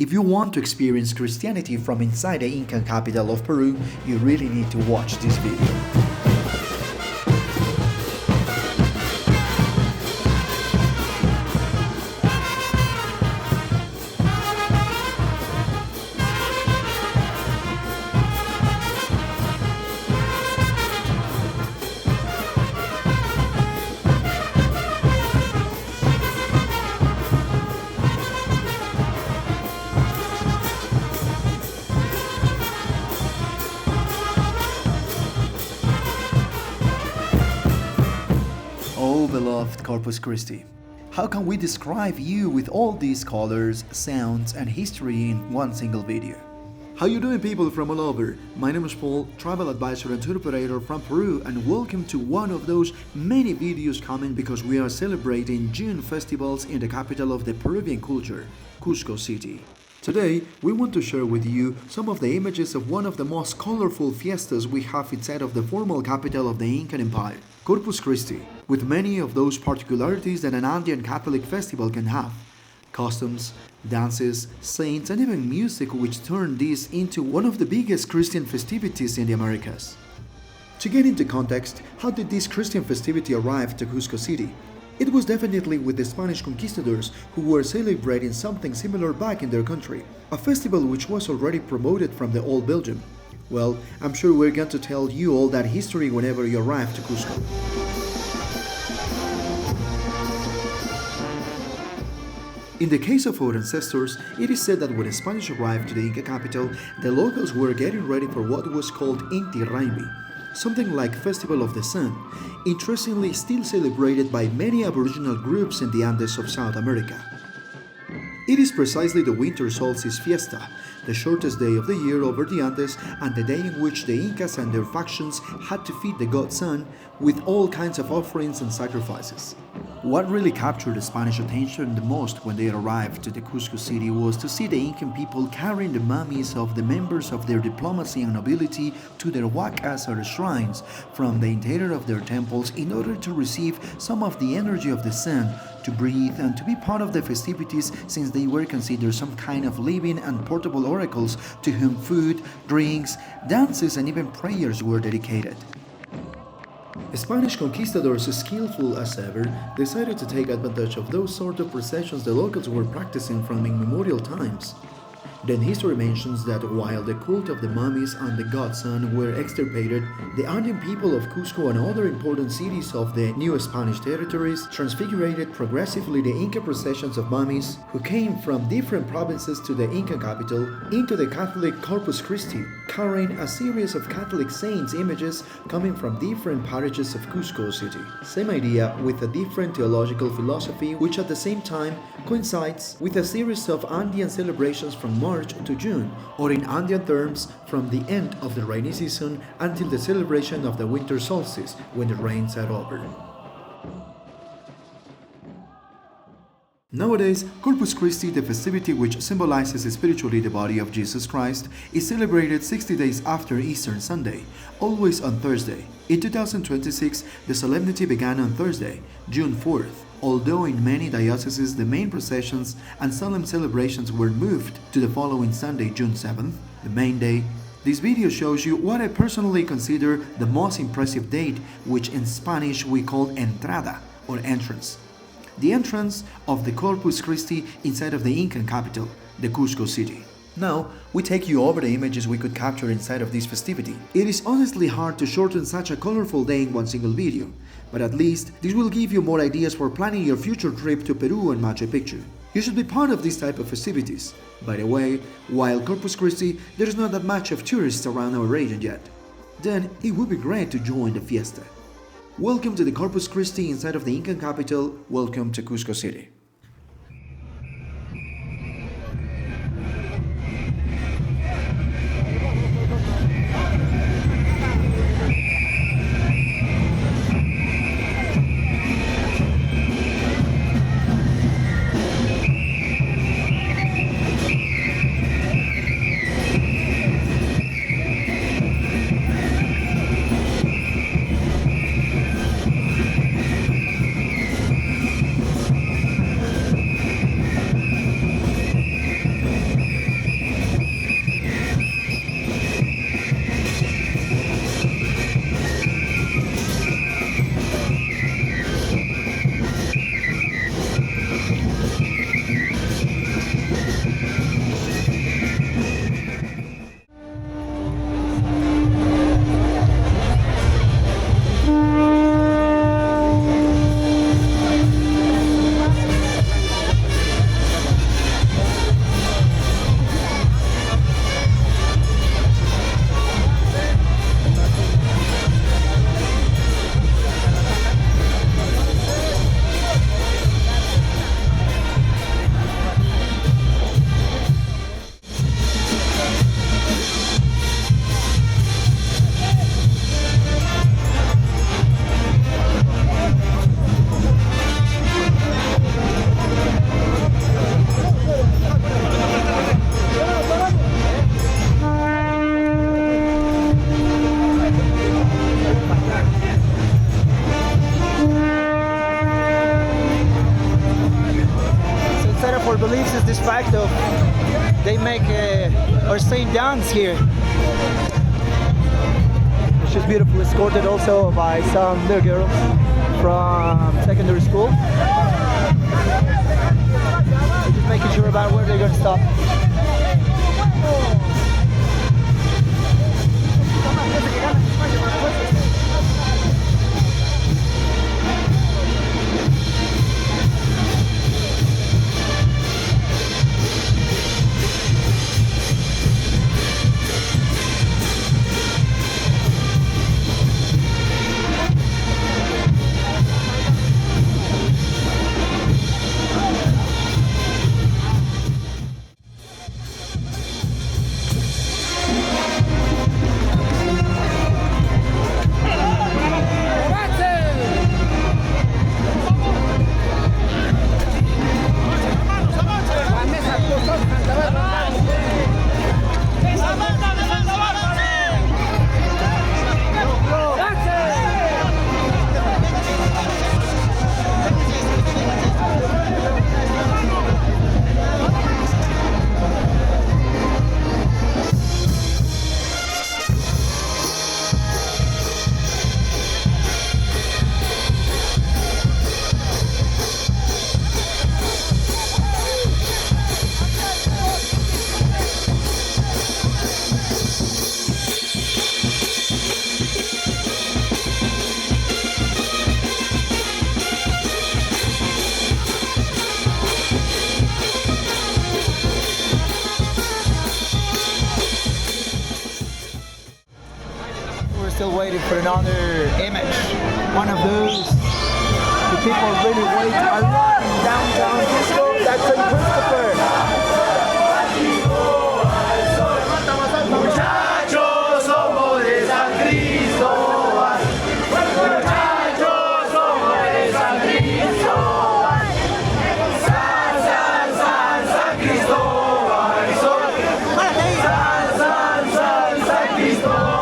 If you want to experience Christianity from inside the Incan capital of Peru, you really need to watch this video. Oh, beloved Corpus Christi, how can we describe you with all these colors, sounds, and history in one single video? How you doing, people from all over? My name is Paul, travel advisor and tour operator from Peru, and welcome to one of those many videos coming because we are celebrating June festivals in the capital of the Peruvian culture, Cusco City. Today, we want to share with you some of the images of one of the most colorful fiestas we have inside of the formal capital of the Incan Empire, Corpus Christi, with many of those particularities that an Andean Catholic festival can have. Customs, dances, saints, and even music which turn this into one of the biggest Christian festivities in the Americas. To get into context, how did this Christian festivity arrive to Cusco City? It was definitely with the Spanish conquistadors who were celebrating something similar back in their country, a festival which was already promoted from the old Belgium. Well, I'm sure we're going to tell you all that history whenever you arrive to Cusco. In the case of our ancestors, it is said that when the Spanish arrived to the Inca capital, the locals were getting ready for what was called Inti Raymi, something like Festival of the Sun, interestingly still celebrated by many Aboriginal groups in the Andes of South America. It is precisely the winter solstice fiesta, the shortest day of the year over the Andes and the day in which the Incas and their factions had to feed the god Sun with all kinds of offerings and sacrifices. What really captured the Spanish attention the most when they arrived to the Cusco city was to see the Incan people carrying the mummies of the members of their diplomacy and nobility to their huacas or shrines from the interior of their temples in order to receive some of the energy of the sun, to breathe and to be part of the festivities, since they were considered some kind of living and portable oracles to whom food, drinks, dances and even prayers were dedicated. Spanish conquistadors, skillful as ever, decided to take advantage of those sort of processions the locals were practicing from immemorial times. Then history mentions that while the cult of the mummies and the god Sun were extirpated, the Andean people of Cusco and other important cities of the new Spanish territories transfigured progressively the Inca processions of mummies who came from different provinces to the Inca capital into the Catholic Corpus Christi, carrying a series of Catholic saints' images coming from different parishes of Cusco City. Same idea with a different theological philosophy, which at the same time coincides with a series of Andean celebrations from March to June, or in Andean terms, from the end of the rainy season until the celebration of the winter solstice, when the rains are over. Nowadays, Corpus Christi, the festivity which symbolizes spiritually the body of Jesus Christ, is celebrated 60 days after Easter Sunday, always on Thursday. In 2026, the solemnity began on Thursday, June 4th, although in many dioceses the main processions and solemn celebrations were moved to the following Sunday, June 7th, the main day. This video shows you what I personally consider the most impressive date, which in Spanish we call entrada, or entrance. The entrance of the Corpus Christi inside of the Incan capital, the Cusco city. Now, we take you over the images we could capture inside of this festivity. It is honestly hard to shorten such a colorful day in one single video, but at least this will give you more ideas for planning your future trip to Peru and Machu Picchu. You should be part of this type of festivities. By the way, while Corpus Christi, there is not that much of tourists around our region yet. Then it would be great to join the fiesta. Welcome to the Corpus Christi inside of the Incan capital. Welcome to Cusco City. stuff. They make or sing dance here. It's just beautiful. Escorted also by some little girls from secondary school. They're just making sure about where they're going to stop. Still waiting for another image. One of those. The people really wait a lot in downtown Cusco. That's in Christopher. Muchachos, somos de San Cristóbal. Muchachos, somos de San Cristóbal. San, San, San, San Cristóbal. San, San, San, San Cristóbal.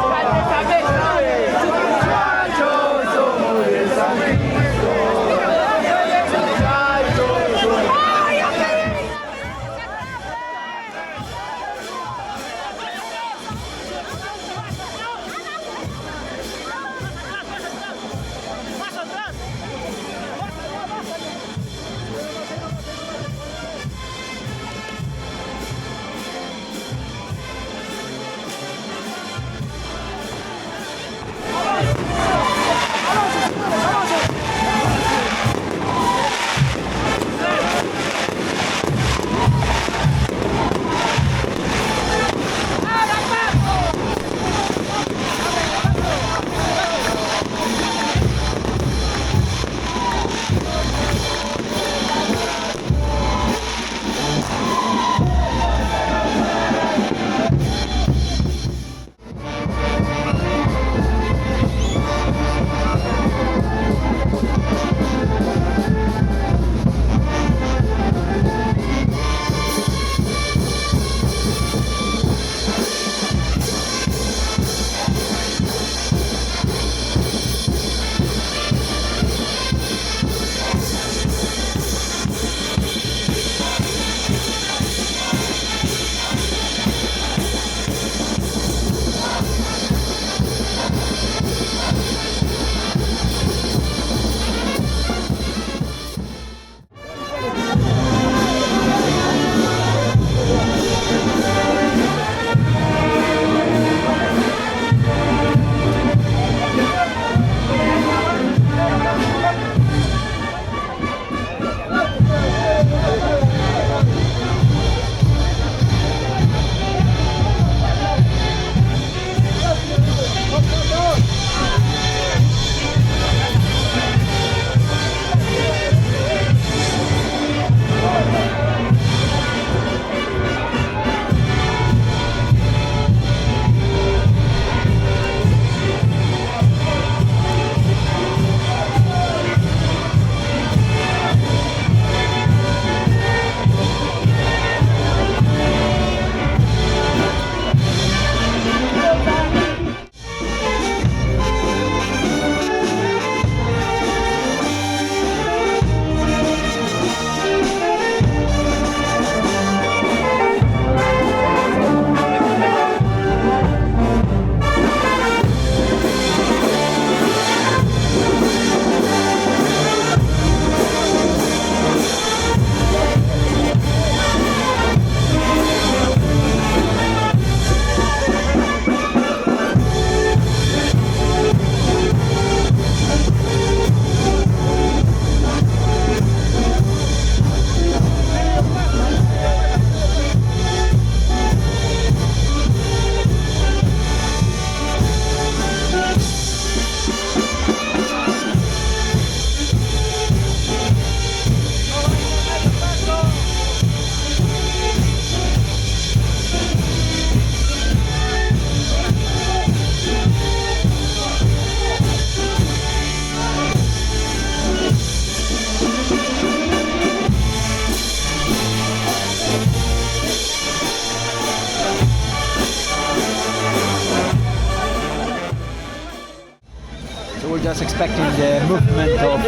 just expecting the movement of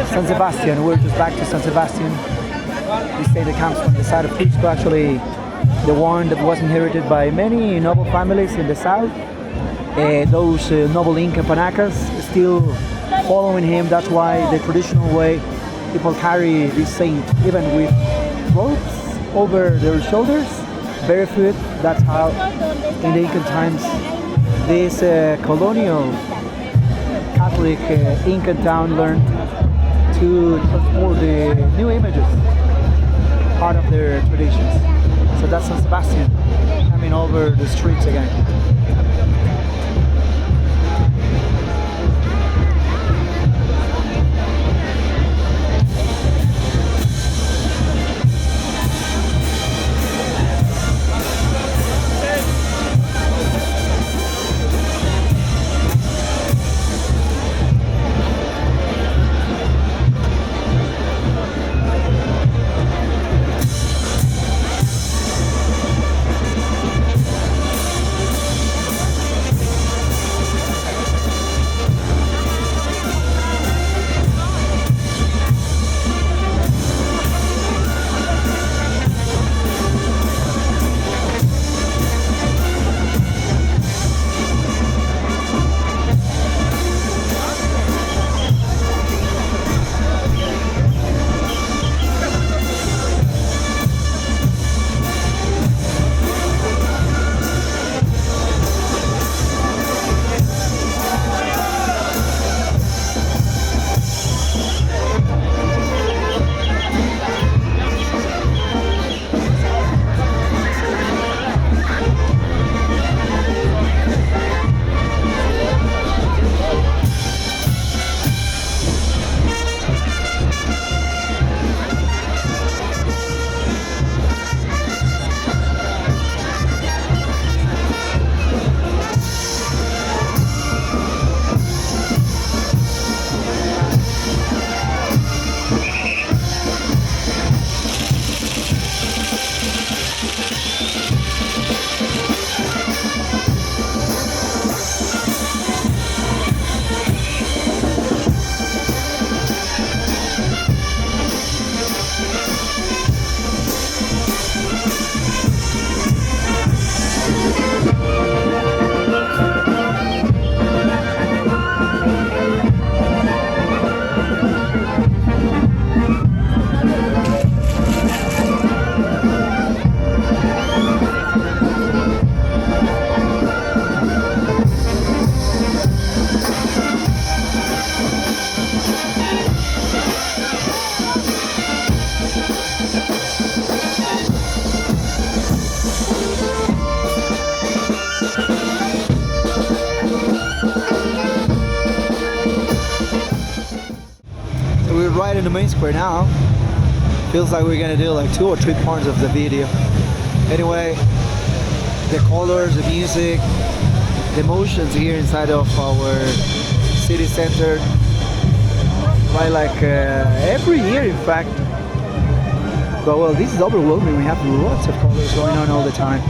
San Sebastian. We're just back to San Sebastian. This state that comes from the side of Cusco, actually the one that was inherited by many noble families in the south. Those noble Inca Panacas still following him. That's why the traditional way people carry this saint, even with ropes over their shoulders, barefoot. That's how in the Incan times this colonial Catholic Incan town learned to transport the new images, part of their traditions. So that's San Sebastian coming over the streets again. Right in the main square now. Feels like we're gonna do like 2 or 3 parts of the video. Anyway, the colors, the music, the emotions here inside of our city center. Right, like every year, in fact. But well, this is overwhelming. We have lots of colors going on all the time.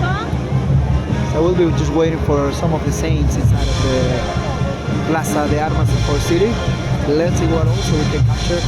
So we'll be just waiting for some of the saints inside of the Plaza de Armas of our city. Let's see what also we can capture.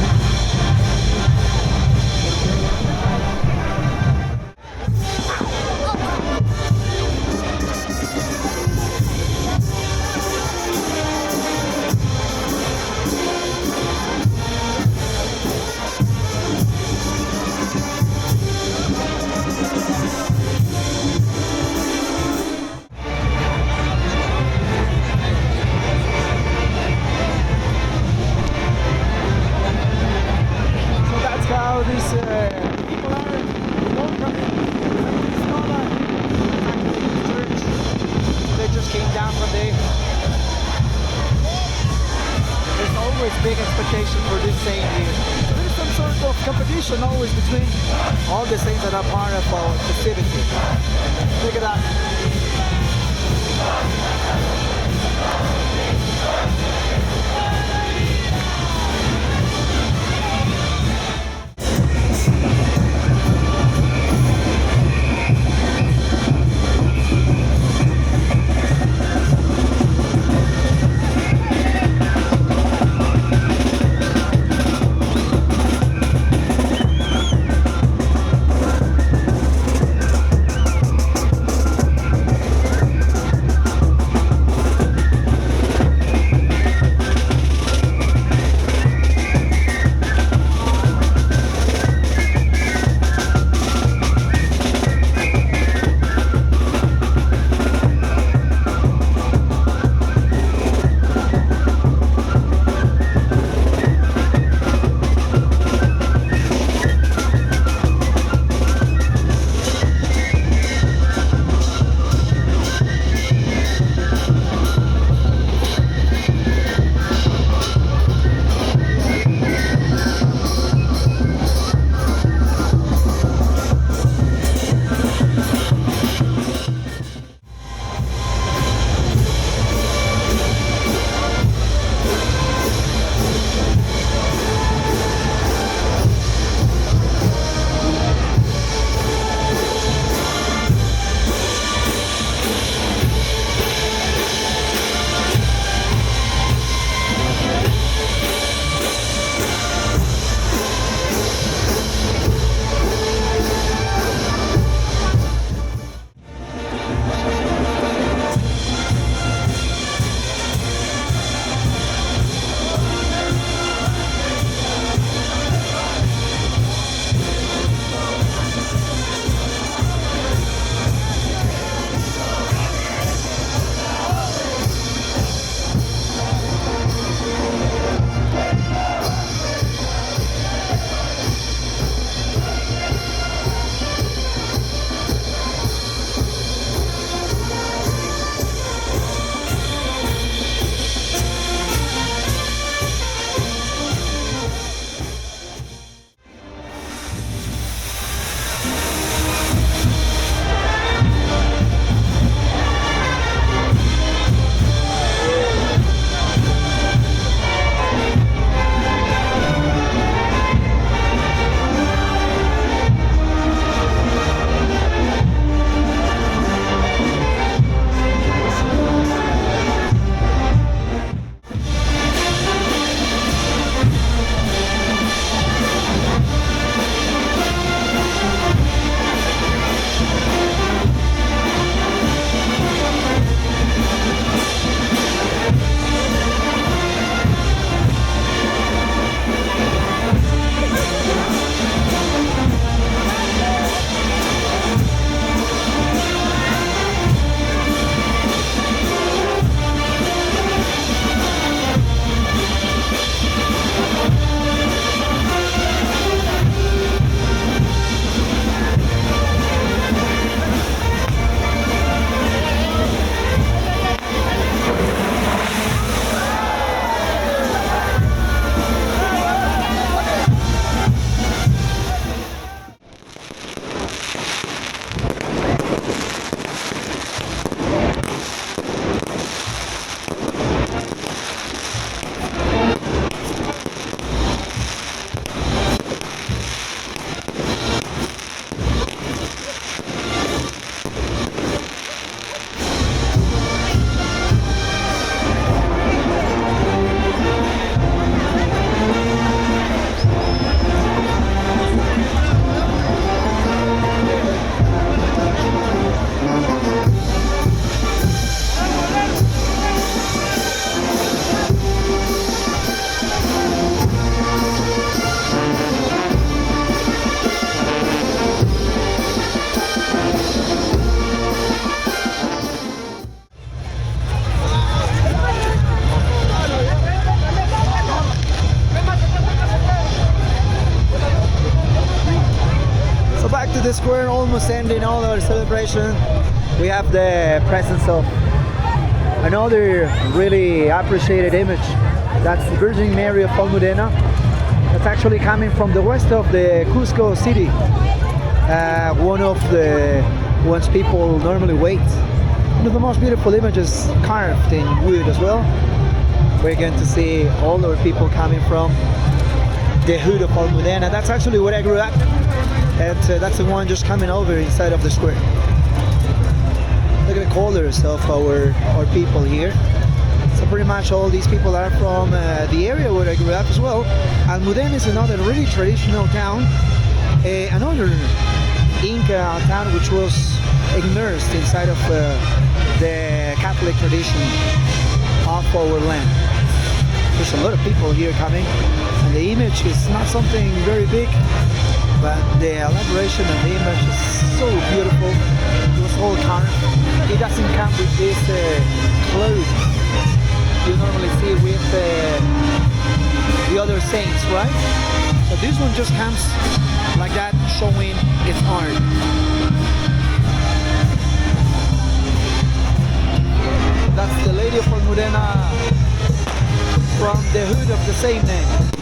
Big expectation for this saint here. So there's some sort of competition always between all the saints that are part of our festivity. Look at that. almost ending all our celebration. We have the presence of another really appreciated image. That's the Virgin Mary of Almudena. That's actually coming from the west of the Cusco city. One of the ones people normally wait. One of the most beautiful images carved in wood as well. We're going to see all our people coming from the hood of Almudena. That's actually where I grew up. And that's the one just coming over inside of the square. Look at the colors of our people here. So pretty much all these people are from the area where I grew up as well. Almudena is another really traditional town. Another Inca town which was immersed inside of the Catholic tradition of our land. There's a lot of people here coming, and the image is not something very big, but the elaboration of the image is so beautiful. It was all carved. It doesn't come with this clothes you normally see with the other saints, right? So this one just comes like that, showing its art. That's the Lady of Almudena from the hood of the same name.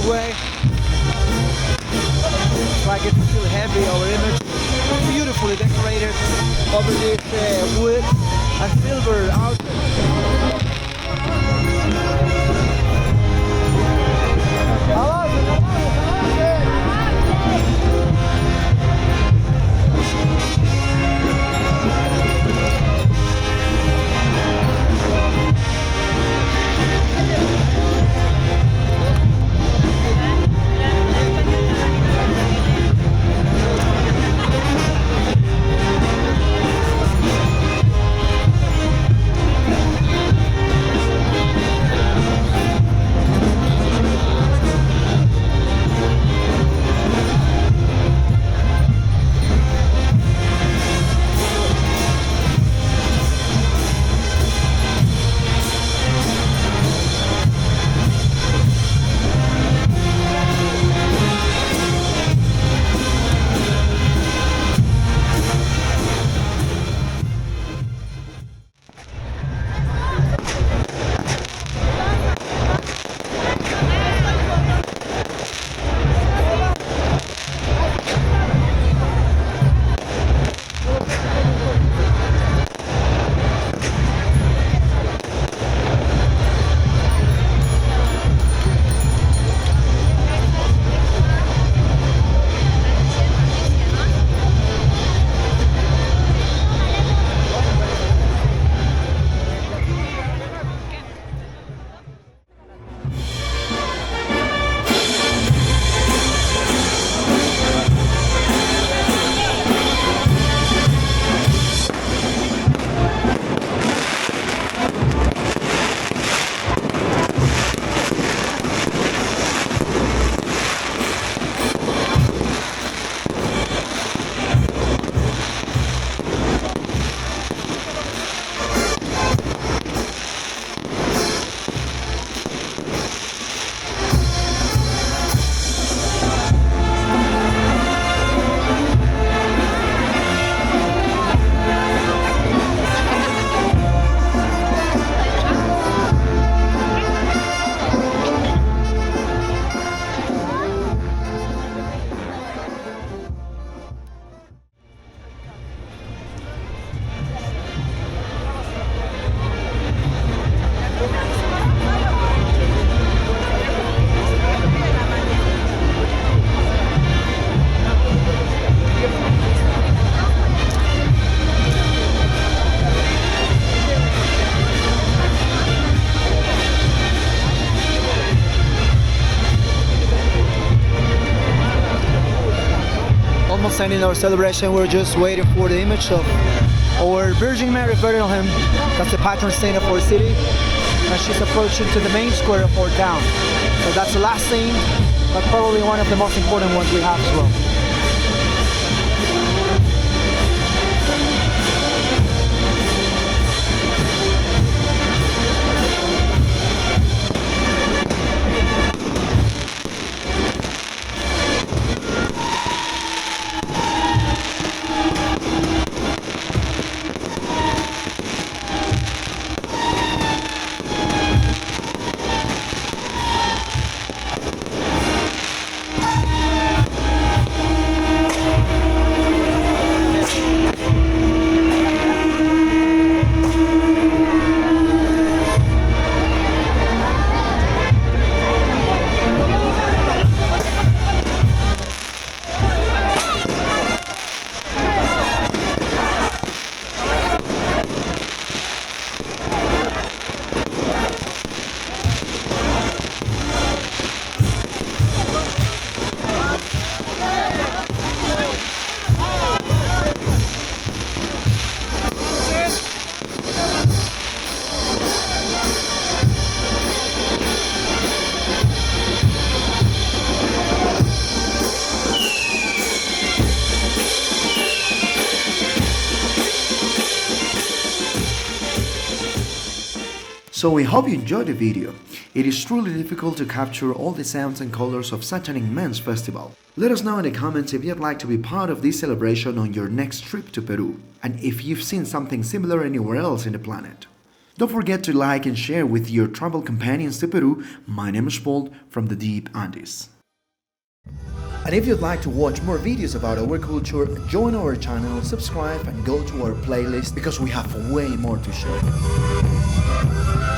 Way. Like it's still heavy, our image beautifully decorated over this wood and silver outfit. almost ending our celebration. We're just waiting for the image of our Virgin Mary burial hymn. That's the patron saint of our city. And she's approaching to the main square of our town. So that's the last scene, but probably one of the most important ones we have as well. So we hope you enjoyed the video. It is truly difficult to capture all the sounds and colors of such an immense festival. Let us know in the comments if you'd like to be part of this celebration on your next trip to Peru, and if you've seen something similar anywhere else in the planet. Don't forget to like and share with your travel companions to Peru. My name is Paul from the Deep Andes. And if you'd like to watch more videos about our culture, join our channel, subscribe and go to our playlist because we have way more to share.